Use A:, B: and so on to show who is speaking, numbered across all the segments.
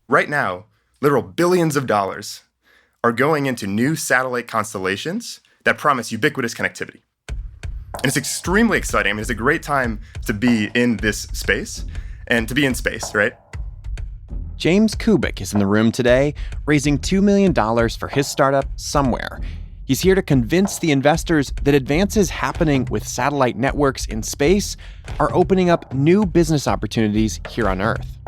A: Right now, literal billions of dollars are going into new satellite constellations that promise ubiquitous connectivity. And it's extremely exciting. I mean, it's a great time to be in this space and to be in space, right?
B: James Kubik is in the room today, raising $2 million for his startup, Somewear. He's here to convince the investors that advances happening with satellite networks in space are opening up new business opportunities here on Earth.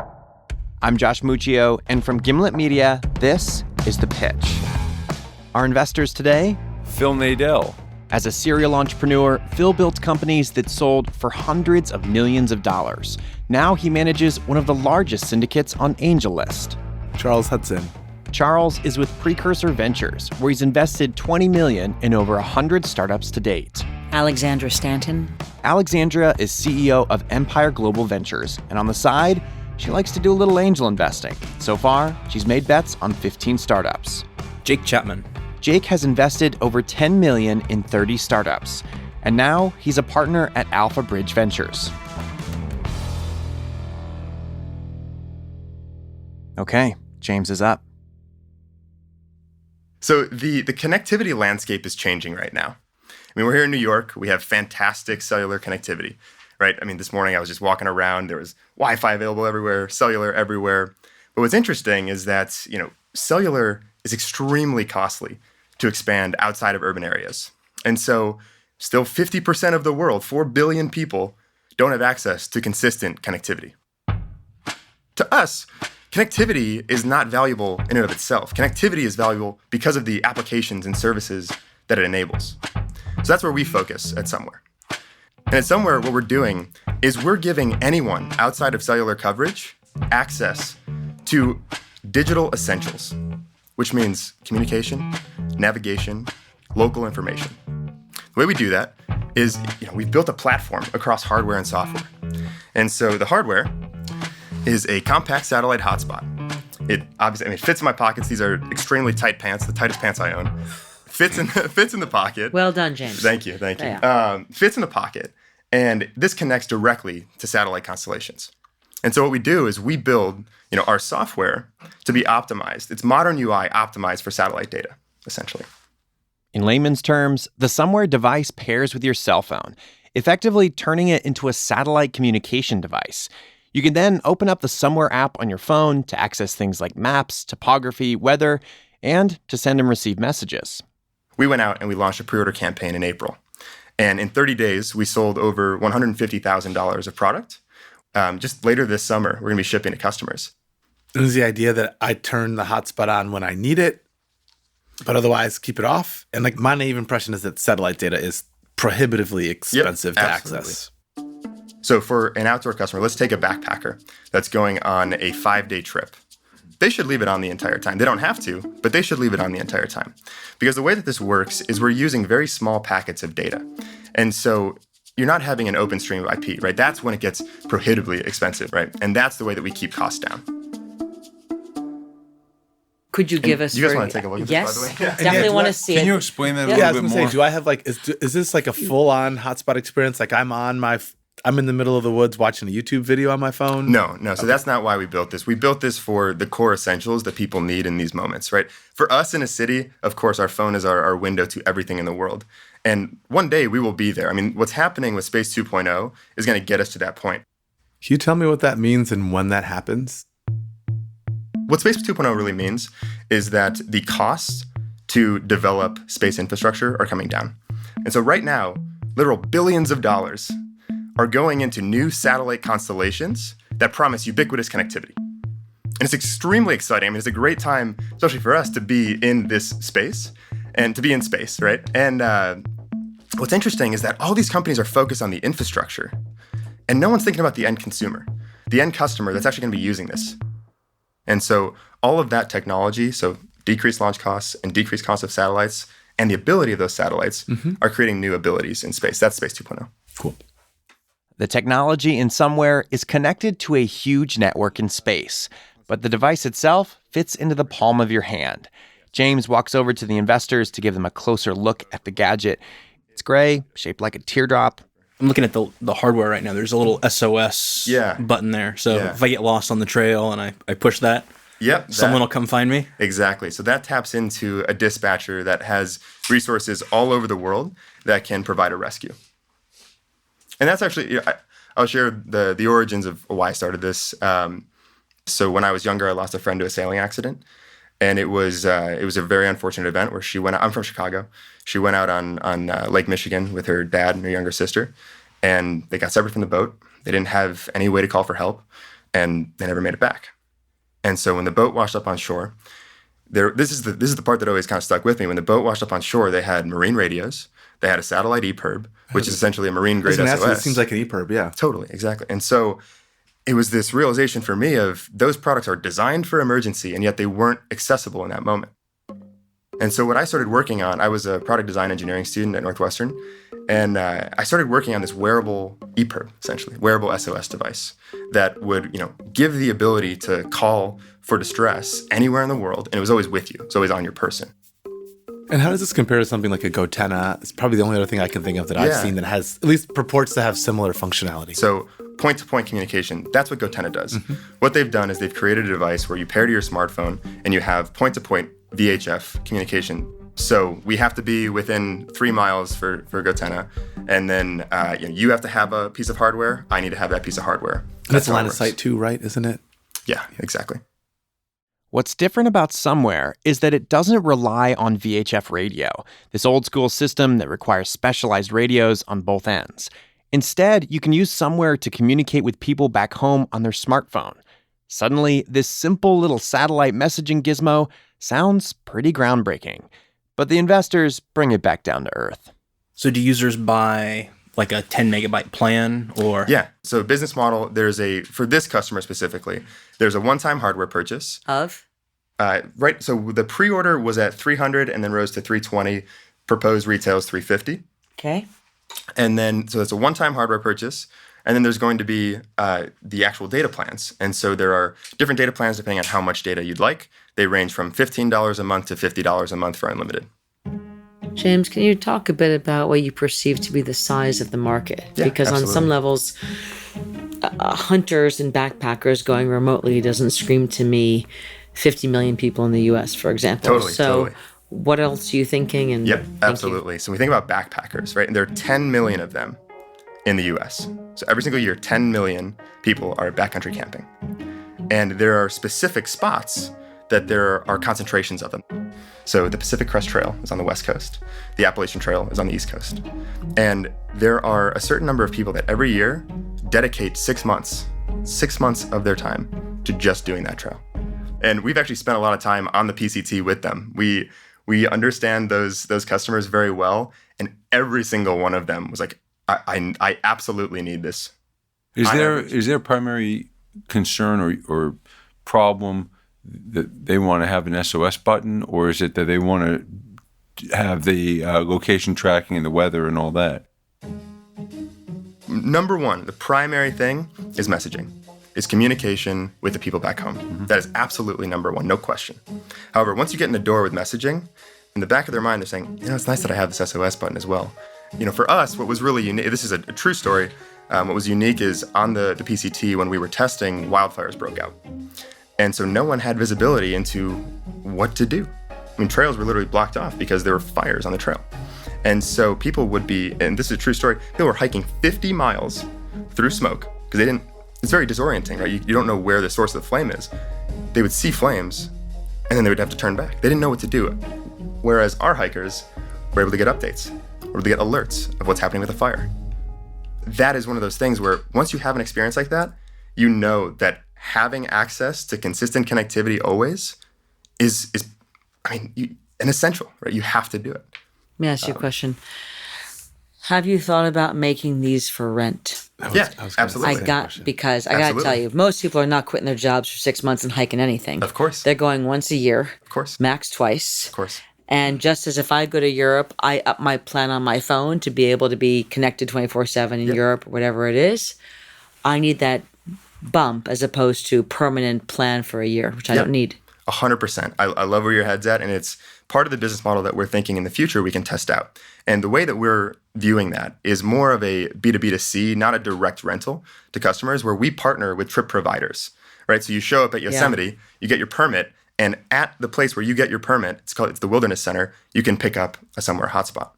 B: I'm Josh Muccio, and from Gimlet Media, this is The Pitch. Our investors today?
C: Phil Nadell.
B: As a serial entrepreneur, Phil built companies that sold for hundreds of millions of dollars. Now he manages one of the largest syndicates on AngelList.
D: Charles Hudson.
B: Charles is with Precursor Ventures, where he's invested $20 million in over 100 startups to date.
E: Alexandra Stanton.
B: Alexandra is CEO of Empire Global Ventures, and on the side, she likes to do a little angel investing. So far, she's made bets on 15 startups.
F: Jake Chapman.
B: Jake has invested over $10 million in 30 startups, and now he's a partner at Alpha Bridge Ventures. Okay, James is up.
A: So the connectivity landscape is changing right now. I mean, we're here in New York. We have fantastic cellular connectivity, right? I mean, this morning I was just walking around. There was Wi-Fi available everywhere, cellular everywhere. But what's interesting is that, cellular is extremely costly to expand outside of urban areas. And so still 50% of the world, 4 billion people, don't have access to consistent connectivity. To us, connectivity is not valuable in and of itself. Connectivity is valuable because of the applications and services that it enables. So that's where we focus at Somewear. And at Somewear, what we're doing is we're giving anyone outside of cellular coverage access to digital essentials, which means communication, navigation, local information. The way we do that is, we've built a platform across hardware and software. And so the hardware is a compact satellite hotspot. It obviously, fits in my pockets. These are extremely tight pants, the tightest pants I own. Fits in the pocket.
E: Well done, James.
A: Thank you.
E: Yeah.
A: Fits in the pocket, and this connects directly to satellite constellations. And so what we do is we build, our software to be optimized. It's modern UI optimized for satellite data, essentially.
B: In layman's terms, the Somewear device pairs with your cell phone, effectively turning it into a satellite communication device. You can then open up the Somewear app on your phone to access things like maps, topography, weather, and to send and receive messages.
A: We went out and we launched a pre-order campaign in April. And in 30 days, we sold over $150,000 of product. Just later this summer, we're going to be shipping to customers.
D: It was the idea that I turn the hotspot on when I need it, but otherwise keep it off. And my naive impression is that satellite data is prohibitively expensive to access.
A: So for an outdoor customer, let's take a backpacker that's going on a 5-day trip. They should leave it on the entire time. They don't have to, but they should leave it on the entire time. Because the way that this works is we're using very small packets of data. And so you're not having an open stream of IP, right? That's when it gets prohibitively expensive, right? And that's the way that we keep costs down.
E: Could you give us...
A: You guys want to take a look at
E: yes,
A: this, by the way?
E: Yeah, definitely want to see it.
C: Can you explain that a
D: I
C: little
D: was
C: bit
D: going
C: more?
D: to say, do I have is this like a full-on hotspot experience? Like I'm in the middle of the woods watching a YouTube video on my phone?
A: No. So that's not why we built this. We built this for the core essentials that people need in these moments, right? For us in a city, of course, our phone is our window to everything in the world. And one day we will be there. I mean, what's happening with Space 2.0 is going to get us to that point.
D: Can you tell me what that means and when that happens?
A: What Space 2.0 really means is that the costs to develop space infrastructure are coming down. And so right now, literal billions of dollars are going into new satellite constellations that promise ubiquitous connectivity. And it's extremely exciting. I mean, it's a great time, especially for us, to be in this space and to be in space, right? And what's interesting is that all these companies are focused on the infrastructure, and no one's thinking about the end consumer, the end customer that's actually going to be using this. And so all of that technology, so decreased launch costs and decreased costs of satellites, and the ability of those satellites are creating new abilities in space. That's Space 2.0.
D: Cool.
B: The technology in Somewear is connected to a huge network in space, but the device itself fits into the palm of your hand. James walks over to the investors to give them a closer look at the gadget. It's gray, shaped like a teardrop.
F: I'm looking at the hardware right now. There's a little SOS button there. So if I get lost on the trail and I push that,
A: Yep.
F: Someone will come find me.
A: Exactly. So that taps into a dispatcher that has resources all over the world that can provide a rescue. And that's actually, I'll share the origins of why I started this. So when I was younger, I lost a friend to a sailing accident. And it was a very unfortunate event where she went out. I'm from Chicago. She went out on Lake Michigan with her dad and her younger sister. And they got separate from the boat. They didn't have any way to call for help. And they never made it back. And so when the boat washed up on shore, this is the part that always kind of stuck with me. When the boat washed up on shore, they had marine radios. They had a satellite EPIRB, which is essentially a marine-grade SOS.
D: It seems like an EPIRB, yeah.
A: Totally, exactly. And so it was this realization for me of those products are designed for emergency, and yet they weren't accessible in that moment. And so what I started working on, I was a product design engineering student at Northwestern, and I started working on this wearable EPIRB, essentially, wearable SOS device that would, give the ability to call for distress anywhere in the world, and it was always with you. It's always on your person.
D: And how does this compare to something like a Gotenna? It's probably the only other thing I can think of that I've seen that has, at least purports to have similar functionality.
A: So point-to-point communication, that's what Gotenna does. Mm-hmm. What they've done is they've created a device where you pair to your smartphone and you have point-to-point VHF communication. So we have to be within 3 miles for Gotenna. And then you have to have a piece of hardware. I need to have that piece of hardware.
D: And it's line of sight too, right? Isn't it?
A: Yeah, exactly.
B: What's different about Somewear is that it doesn't rely on VHF radio, this old school system that requires specialized radios on both ends. Instead, you can use Somewear to communicate with people back home on their smartphone. Suddenly, this simple little satellite messaging gizmo sounds pretty groundbreaking. But the investors bring it back down to earth.
F: So do users buy like a 10 megabyte plan or?
A: Yeah. So business model, for this customer specifically, there's a one-time hardware purchase.
E: Of?
A: Right. So the pre-order was at $300 and then rose to $320. Proposed retail is $350.
E: Okay.
A: And then, so it's a one-time hardware purchase. And then there's going to be the actual data plans. And so there are different data plans depending on how much data you'd like. They range from $15 a month to $50 a month for unlimited.
E: James, can you talk a bit about what you perceive to be the size of the market?
A: Yeah,
E: because
A: absolutely.
E: On some levels, hunters and backpackers going remotely doesn't scream to me 50 million people in the U.S., for example.
A: Totally.
E: What else are you thinking? And
A: yep, absolutely. So we think about backpackers, right? And there are 10 million of them in the U.S. So every single year, 10 million people are backcountry camping. And there are specific spots that there are concentrations of them. So the Pacific Crest Trail is on the West Coast. The Appalachian Trail is on the East Coast. And there are a certain number of people that every year dedicate 6 months of their time to just doing that trail. And we've actually spent a lot of time on the PCT with them. We understand those customers very well. And every single one of them was like, I absolutely need this.
C: Is there a primary concern or problem that they want to have an SOS button, or is it that they want to have the location tracking and the weather and all that?
A: Number one, the primary thing is messaging, is communication with the people back home. Mm-hmm. That is absolutely number one, no question. However, once you get in the door with messaging, in the back of their mind, they're saying, it's nice that I have this SOS button as well. For us, what was really unique, this is a true story, what was unique is on the PCT when we were testing, wildfires broke out. And so no one had visibility into what to do. Trails were literally blocked off because there were fires on the trail. And so people would be, and this is a true story, people were hiking 50 miles through smoke because it's very disorienting, right? You don't know where the source of the flame is. They would see flames and then they would have to turn back. They didn't know what to do. Whereas our hikers were able to get updates, were able to get alerts of what's happening with the fire. That is one of those things where once you have an experience like that, you know that having access to consistent connectivity always is an essential, right? You have to do it.
E: Let me ask you a question. Have you thought about making these for rent?
A: Absolutely.
E: Because I got to tell you, most people are not quitting their jobs for 6 months and hiking anything.
A: Of course.
E: They're going once a year.
A: Of course.
E: Max twice.
A: Of course.
E: And just as if I go to Europe, I up my plan on my phone to be able to be connected 24/7 in Europe or whatever it is. I need that bump as opposed to permanent plan for a year, which I don't need.
A: 100%. I love where your head's at, and it's part of the business model that we're thinking in the future we can test out. And the way that we're viewing that is more of a B2B2C, not a direct rental to customers, where we partner with trip providers, right? So you show up at Yosemite, you get your permit, and at the place where you get your permit, it's the Wilderness Center, you can pick up a Somewhere hotspot.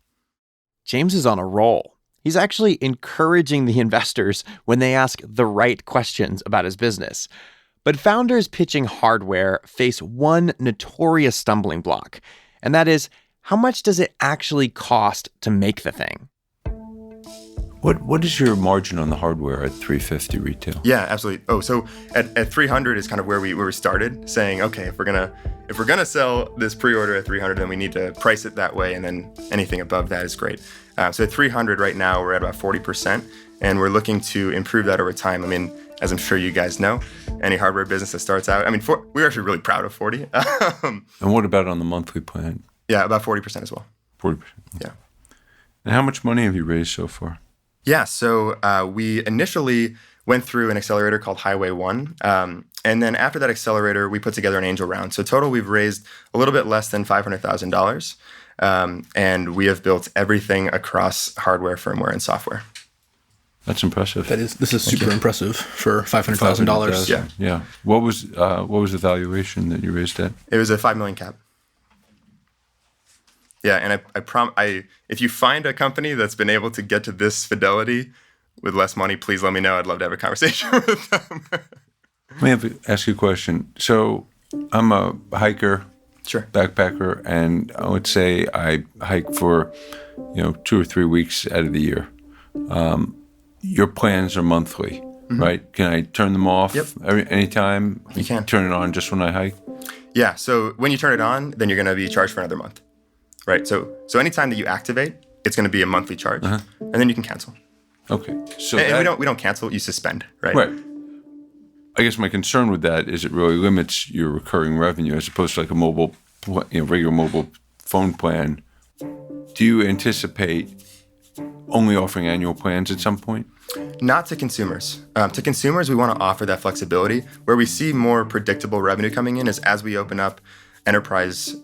B: James is on a roll. He's actually encouraging the investors when they ask the right questions about his business. But founders pitching hardware face one notorious stumbling block, and that is, how much does it actually cost to make the thing?
C: What is your margin on the hardware at $350 retail?
A: Yeah, absolutely. Oh, so at $300 is kind of where we started, saying, okay, if we're gonna sell this pre-order at $300, then we need to price it that way, and then anything above that is great. So at $300 right now, we're at about 40%, and we're looking to improve that over time. I mean, as I'm sure you guys know, any hardware business that starts out, we're actually really proud of 40.
C: And what about on the monthly plan?
A: Yeah, about 40% as well.
C: 40%.
A: Yeah.
C: And how much money have you raised so far?
A: Yeah, so we initially went through an accelerator called Highway 1. And then after that accelerator, we put together an angel round. So total, we've raised a little bit less than $500,000. And we have built everything across hardware, firmware, and software.
C: That's impressive.
F: This is super impressive for $500,000.
A: Yeah.
C: Yeah. What was the valuation that you raised at?
A: It was a $5 million cap. Yeah, and if you find a company that's been able to get to this fidelity with less money, please let me know. I'd love to have a conversation with them.
C: Let me ask you a question. So I'm a hiker,
A: Sure.
C: backpacker, and I would say I hike for 2 or 3 weeks out of the year. Your plans are monthly, right? Can I turn them off anytime?
A: You can.
C: Turn it on just when I hike?
A: Yeah, so when you turn it on, then you're going to be charged for another month, right? So anytime that you activate, it's going to be a monthly charge, and then you can cancel.
C: Okay. So
A: and we don't cancel, you suspend, right?
C: Right. I guess my concern with that is it really limits your recurring revenue as opposed to like a regular mobile phone plan. Do you anticipate only offering annual plans at some point?
A: Not to consumers. To consumers, we want to offer that flexibility. Where we see more predictable revenue coming in is as we open up enterprise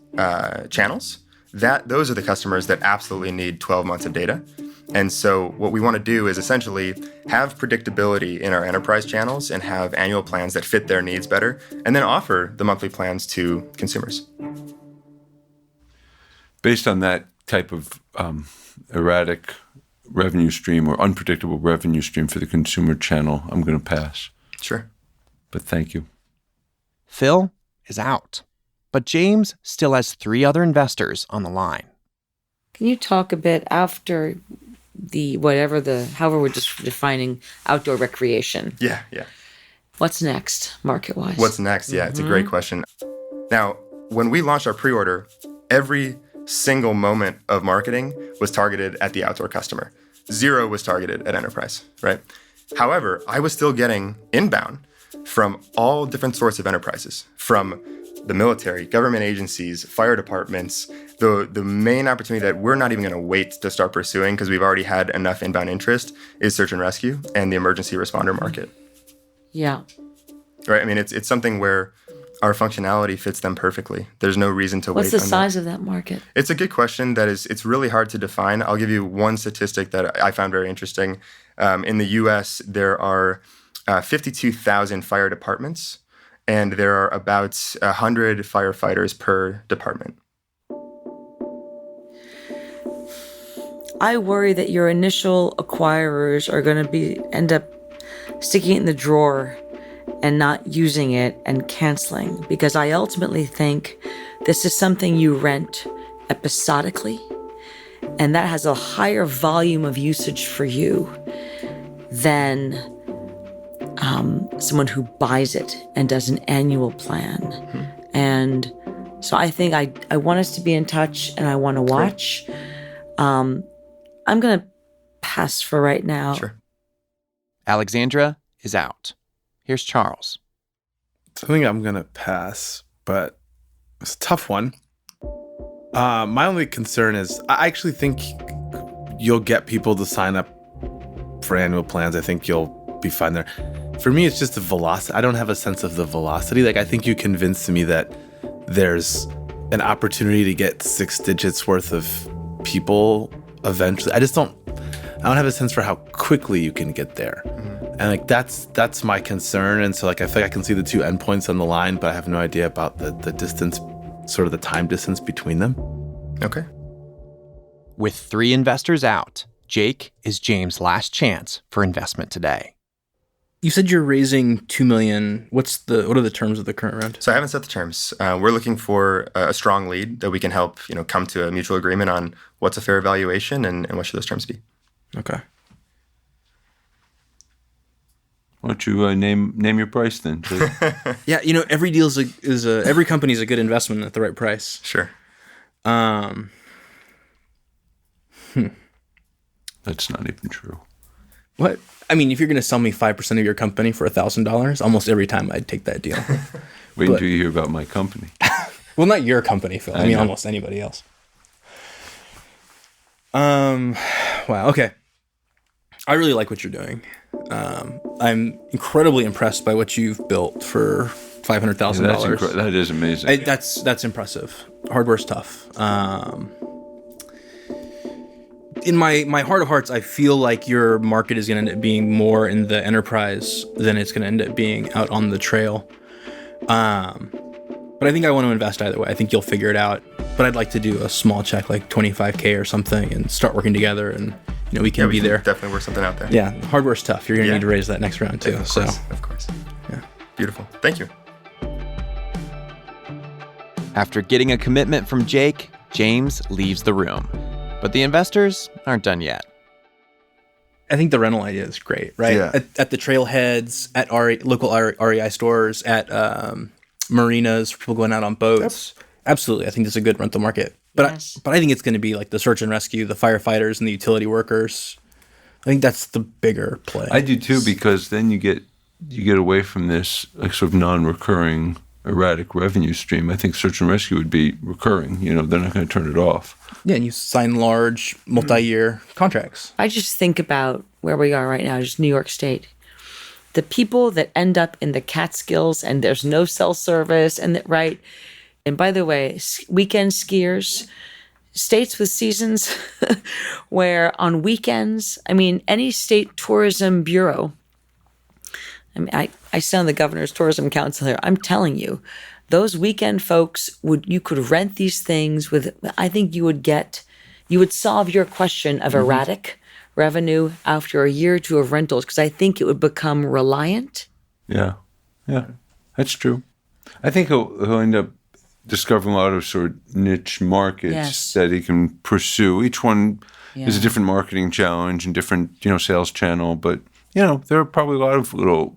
A: channels. Those are the customers that absolutely need 12 months of data. And so what we want to do is essentially have predictability in our enterprise channels and have annual plans that fit their needs better, and then offer the monthly plans to consumers.
C: Based on that type of erratic revenue stream or unpredictable revenue stream for the consumer channel, I'm going to pass.
A: Sure.
C: But thank you.
B: Phil is out, but James still has 3 other investors on the line.
E: Can you talk a bit after however we're just defining outdoor recreation?
A: Yeah.
E: What's next, market-wise?
A: What's next? Yeah, it's a great question. Now, when we launched our pre-order, every single moment of marketing was targeted at the outdoor customer. 0 was targeted at enterprise, right? However, I was still getting inbound from all different sorts of enterprises, from the military, government agencies, fire departments. The main opportunity that we're not even going to wait to start pursuing because we've already had enough inbound interest is search and rescue and the emergency responder market.
E: Yeah.
A: Right. I mean, it's something where our functionality fits them perfectly. There's no reason to wait.
E: What's the size of that market?
A: It's a good question. It's really hard to define. I'll give you one statistic that I found very interesting. In the U.S., there are 52,000 fire departments, and there are about 100 firefighters per department.
E: I worry that your initial acquirers are going to end up sticking it in the drawer and not using it and canceling, because I ultimately think this is something you rent episodically, and that has a higher volume of usage for you than someone who buys it and does an annual plan. And so I think I want us to be in touch, and I want to watch. I'm going to pass for right now.
A: Sure.
B: Alexandra is out. Here's Charles.
D: I think I'm going to pass, but it's a tough one. My only concern is I actually think you'll get people to sign up for annual plans. I think you'll be fine there. For me, it's just the velocity. I don't have a sense of the velocity. Like, I think you convinced me that there's an opportunity to get 6 digits worth of people eventually. I don't have a sense for how quickly you can get there. And like that's my concern. And so like I feel like I can see the two endpoints on the line, but I have no idea about the distance, sort of the time distance between them.
A: Okay.
B: With 3 investors out, Jake is James' last chance for investment today.
F: You said you're raising $2 million. What are the terms of the current round?
A: So I haven't set the terms. We're looking for a strong lead that we can help, come to a mutual agreement on what's a fair valuation and what should those terms be.
F: Okay.
C: Why don't you name your price then?
F: Yeah, every deal every company is a good investment at the right price.
A: Sure.
C: That's not even true.
F: What? I mean, if you're going to sell me 5% of your company for $1,000, almost every time I'd take that deal.
C: Wait until you hear about my company.
F: Well, not your company, Phil. I mean, almost anybody else. Wow. Okay. I really like what you're doing. I'm incredibly impressed by what you've built for $500,000.
C: That is amazing.
F: That's impressive. Hardware's tough. In my heart of hearts, I feel like your market is going to end up being more in the enterprise than it's going to end up being out on the trail. But I think I want to invest either way. I think you'll figure it out. But I'd like to do a small check, like $25K or something, and start working together. And we can be there.
A: Definitely work something out there.
F: Yeah, hardware's tough. You're going to need to raise that next round too.
A: Of course.
F: Yeah,
A: beautiful. Thank you.
B: After getting a commitment from Jake, James leaves the room. But the investors aren't done yet.
F: I think the rental idea is great, right?
A: Yeah.
F: At the trailheads, at local REI stores, at marinas, for people going out on boats. Yep. Absolutely. I think there's a good rental market. But
E: Yes.
F: I think it's going to be like the search and rescue, the firefighters and the utility workers. I think that's the bigger play.
C: I do too, because then you get away from this like sort of non-recurring erratic revenue stream. I think search and rescue would be recurring. They're not going to turn it off.
F: Yeah, and you sign large multi-year contracts.
E: I just think about where we are right now, just New York State. The people that end up in the Catskills and there's no cell service right. And by the way, weekend skiers, states with seasons where on weekends, any state tourism bureau, I sit on the governor's tourism council here. I'm telling you, those weekend folks you could rent these things I think you would solve your question of erratic revenue after a year or two of rentals, because I think it would become reliant.
C: Yeah, that's true. I think he'll end up discovering a lot of sort of niche markets that he can pursue. Each one is a different marketing challenge and different, sales channel. But, there are probably a lot of little,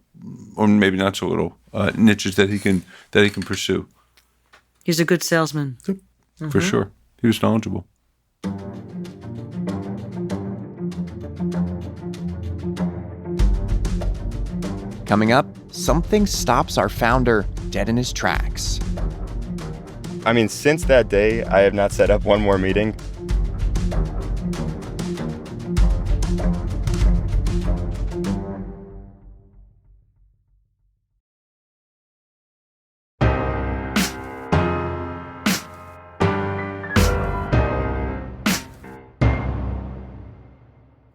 C: or maybe not so little, niches that he can pursue.
E: He's a good salesman.
C: For sure. He was knowledgeable.
B: Coming up, something stops our founder dead in his tracks.
A: Since that day, I have not set up one more meeting.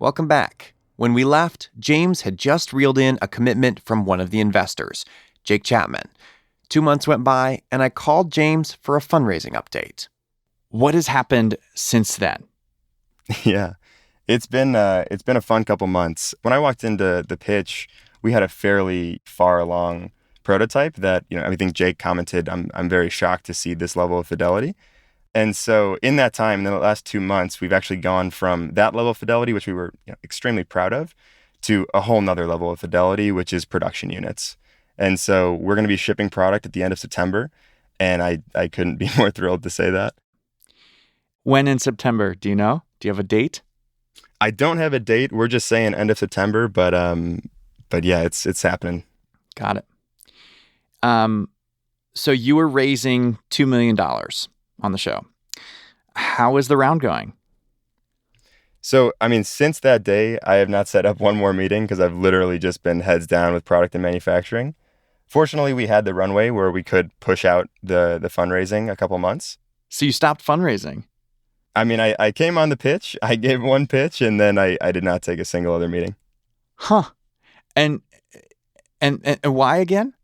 B: Welcome back. When we left, James had just reeled in a commitment from one of the investors, Jake Chapman. 2 months went by, and I called James for a fundraising update. What has happened since then?
A: Yeah, it's been a fun couple months. When I walked into the pitch, we had a fairly far along prototype that I think Jake commented, I'm very shocked to see this level of fidelity. And so in that time, in the last 2 months, we've actually gone from that level of fidelity, which we were extremely proud of, to a whole nother level of fidelity, which is production units. And so we're going to be shipping product at the end of September, and I couldn't be more thrilled to say that.
B: When in September? Do you know? Do you have a date?
A: I don't have a date. We're just saying end of September, but yeah, it's happening.
B: Got it. So you were raising $2 million on the show. How is the round going?
A: So, since that day, I have not set up one more meeting because I've literally just been heads down with product and manufacturing. Fortunately, we had the runway where we could push out the fundraising a couple months.
B: So you stopped fundraising?
A: I came on the pitch, I gave one pitch, and then I did not take a single other meeting.
B: Huh. And why again?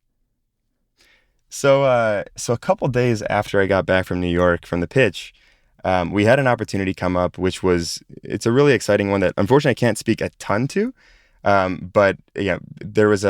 A: So a couple days after I got back from New York from the pitch, we had an opportunity come up, it's a really exciting one that unfortunately I can't speak a ton to. But yeah, there was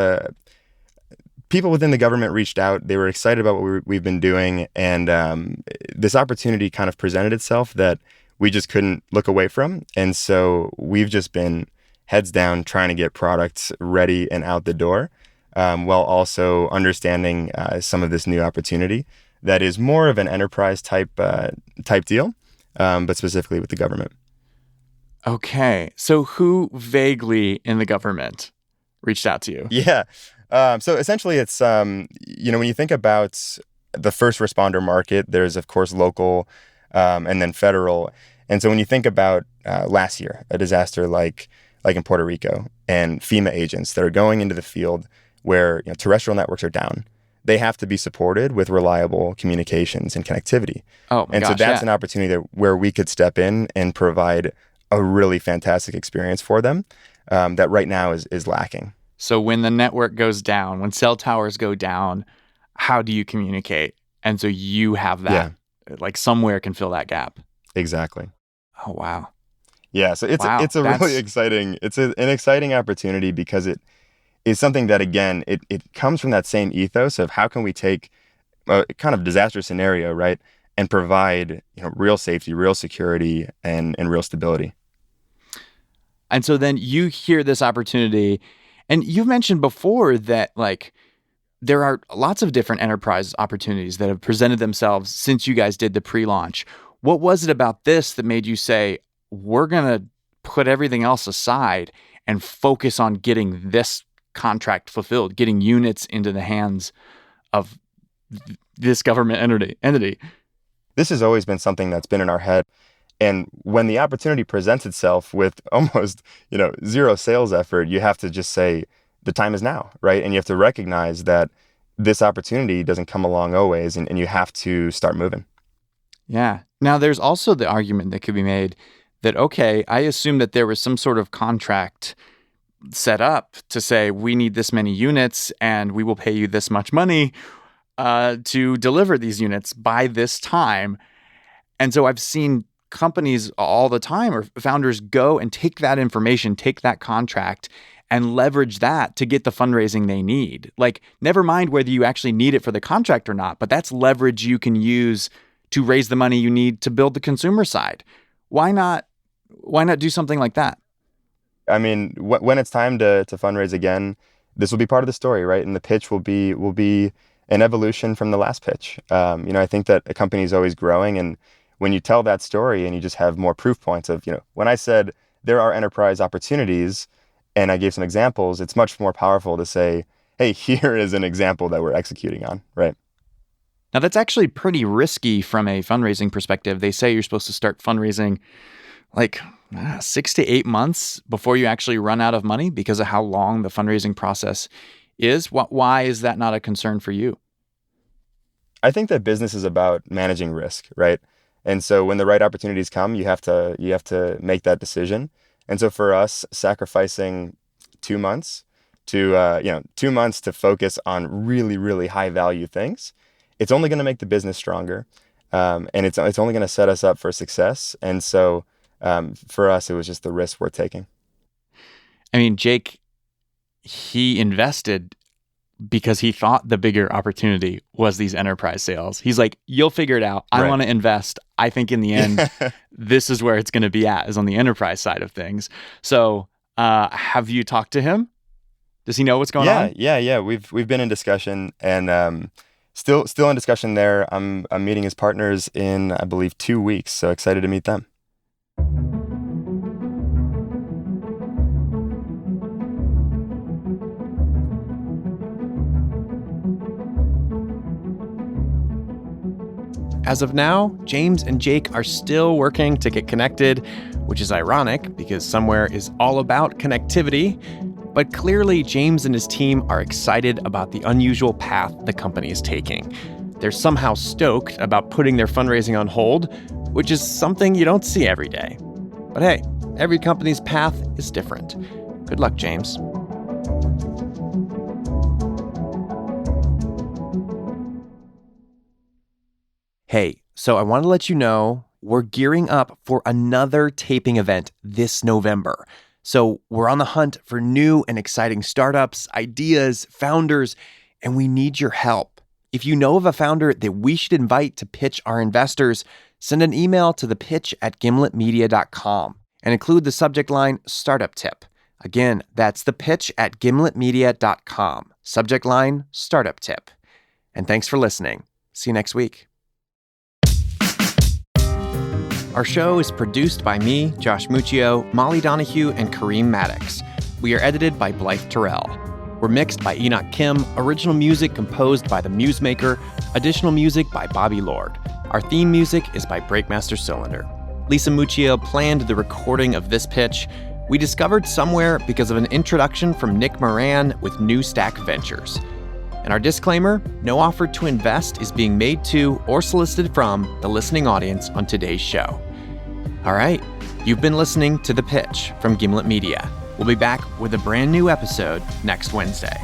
A: people within the government reached out. They were excited about what we've been doing. And this opportunity kind of presented itself that we just couldn't look away from. And so we've just been heads down trying to get products ready and out the door, while also understanding some of this new opportunity that is more of an enterprise type deal, but specifically with the government.
B: Okay. So who vaguely in the government reached out to you?
A: Yeah. So essentially it's, when you think about the first responder market, there's of course local and then federal. And so when you think about last year, a disaster like in Puerto Rico and FEMA agents that are going into the field where terrestrial networks are down, they have to be supported with reliable communications and connectivity.
B: Oh my
A: and
B: gosh,
A: so that's
B: yeah.
A: an opportunity where we could step in and provide a really fantastic experience for them that right now is lacking.
B: So when the network goes down, when cell towers go down, how do you communicate? And so you have that, like Somewhere can fill that gap.
A: Exactly.
B: Oh, wow.
A: Yeah, so it's a really exciting, an exciting opportunity because it is something that, again, it comes from that same ethos of how can we take a kind of disaster scenario, right, and provide real safety, real security, and real stability.
B: And so then you hear this opportunity, and you've mentioned before that like there are lots of different enterprise opportunities that have presented themselves since you guys did the pre-launch. What was it about this that made you say, we're going to put everything else aside and focus on getting this contract fulfilled, getting units into the hands of this government entity?
A: This has always been something that's been in our head. And when the opportunity presents itself with almost, zero sales effort, you have to just say the time is now, right? And you have to recognize that this opportunity doesn't come along always, and you have to start moving.
B: Yeah. Now, there's also the argument that could be made that, okay, I assume that there was some sort of contract set up to say, we need this many units and we will pay you this much money to deliver these units by this time. And so I've seen companies all the time, or founders, go and take that information, take that contract and leverage that to get the fundraising they need. Like, never mind whether you actually need it for the contract or not, but that's leverage you can use to raise the money you need to build the consumer side. Why not do something like that?
A: I mean, when it's time to fundraise again, this will be part of the story, right? And the pitch will be an evolution from the last pitch. I think that a company is always growing, and when you tell that story and you just have more proof points of, when I said there are enterprise opportunities and I gave some examples, it's much more powerful to say, hey, here is an example that we're executing on, right?
B: Now, that's actually pretty risky from a fundraising perspective. They say you're supposed to start fundraising like 6 to 8 months before you actually run out of money because of how long the fundraising process is. Why is that not a concern for you?
A: I think that business is about managing risk, right? And so when the right opportunities come, you have to make that decision. And so for us, sacrificing 2 months to 2 months to focus on really, really high value things, it's only going to make the business stronger, and it's only going to set us up for success. And so for us, it was just the risk we're taking.
B: I mean, Jake, he invested because he thought the bigger opportunity was these enterprise sales. He's like, you'll figure it out. I want to invest. I think in the end, this is where it's going to be at, is on the enterprise side of things. So have you talked to him? Does he know what's going on?
A: Yeah. We've been in discussion, and still in discussion there. I'm meeting his partners in, I believe, 2 weeks. So excited to meet them.
B: As of now, James and Jake are still working to get connected, which is ironic because Somewhere is all about connectivity. But clearly, James and his team are excited about the unusual path the company is taking. They're somehow stoked about putting their fundraising on hold, which is something you don't see every day. But hey, every company's path is different. Good luck, James. Hey, so I want to let you know we're gearing up for another taping event this November. So we're on the hunt for new and exciting startups, ideas, founders, and we need your help. If you know of a founder that we should invite to pitch our investors, send an email to thepitch@gimletmedia.com and include the subject line Startup Tip. Again, that's thepitch@gimletmedia.com. Subject line Startup Tip. And thanks for listening. See you next week. Our show is produced by me, Josh Muccio, Molly Donahue, and Kareem Maddox. We are edited by Blythe Terrell. We're mixed by Enoch Kim, original music composed by The Musemaker, additional music by Bobby Lord. Our theme music is by Breakmaster Cylinder. Lisa Muccio planned the recording of this pitch. We discovered Somewhere because of an introduction from Nick Moran with New Stack Ventures. And our disclaimer, no offer to invest is being made to or solicited from the listening audience on today's show. All right, you've been listening to The Pitch from Gimlet Media. We'll be back with a brand new episode next Wednesday.